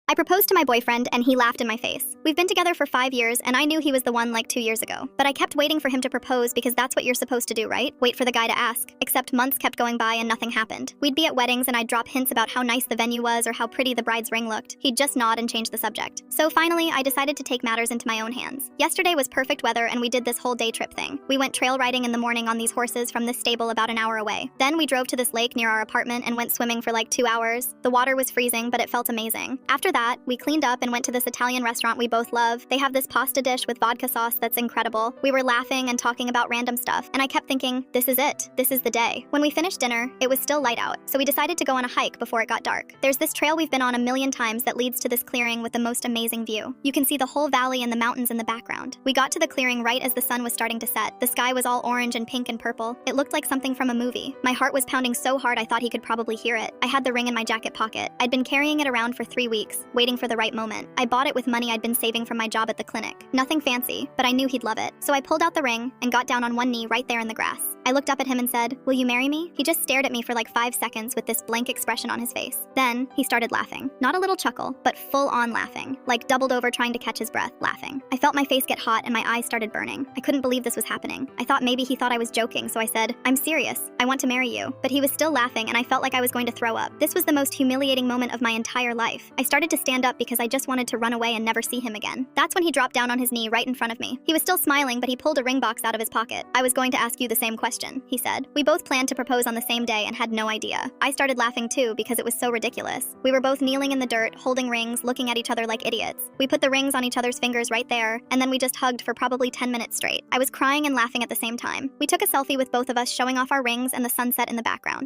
I proposed to my boyfriend and he laughed in my face. We've been together for 5 years and I knew he was the one like 2 years ago. But I kept waiting for him to propose because that's what you're supposed to do, right? Wait for the guy to ask. Except months kept going by and nothing happened. We'd be at weddings and I'd drop hints about how nice the venue was or how pretty the bride's ring looked. He'd just nod and change the subject. So finally, I decided to take matters into my own hands. Yesterday was perfect weather and we did this whole day trip thing. We went trail riding in the morning on these horses from this stable about an hour away. Then we drove to this lake near our apartment and went swimming for like 2 hours. The water was freezing, but it felt amazing. After that, we cleaned up and went to this Italian restaurant we both love. They have this pasta dish with vodka sauce that's incredible. We were laughing and talking about random stuff, and I kept thinking, this is it. This is the day. When we finished dinner, it was still light out, so we decided to go on a hike before it got dark. There's this trail we've been on a million times that leads to this clearing with the most amazing view. You can see the whole valley and the mountains in the background. We got to the clearing right as the sun was starting to set. The sky was all orange and pink and purple. It looked like something from a movie. My heart was pounding so hard I thought he could probably hear it. I had the ring in my jacket pocket. I'd been carrying it around for 3 weeks, waiting for the right moment. I bought it with money I'd been saving from my job at the clinic. Nothing fancy, but I knew he'd love it. So I pulled out the ring and got down on one knee right there in the grass. I looked up at him and said, "Will you marry me?" He just stared at me for like 5 seconds with this blank expression on his face. Then he started laughing. Not a little chuckle, but full on laughing. Like doubled over trying to catch his breath, laughing. I felt my face get hot and my eyes started burning. I couldn't believe this was happening. I thought maybe he thought I was joking, so I said, "I'm serious. I want to marry you." But he was still laughing and I felt like I was going to throw up. This was the most humiliating moment of my entire life. I started to stand up because I just wanted to run away and never see him again. That's when he dropped down on his knee right in front of me. He was still smiling, but he pulled a ring box out of his pocket. "I was going to ask you the same question," he said. We both planned to propose on the same day and had no idea. I started laughing too because it was so ridiculous. We were both kneeling in the dirt, holding rings, looking at each other like idiots. We put the rings on each other's fingers right there, and then we just hugged for probably 10 minutes straight. I was crying and laughing at the same time. We took a selfie with both of us showing off our rings and the sunset in the background.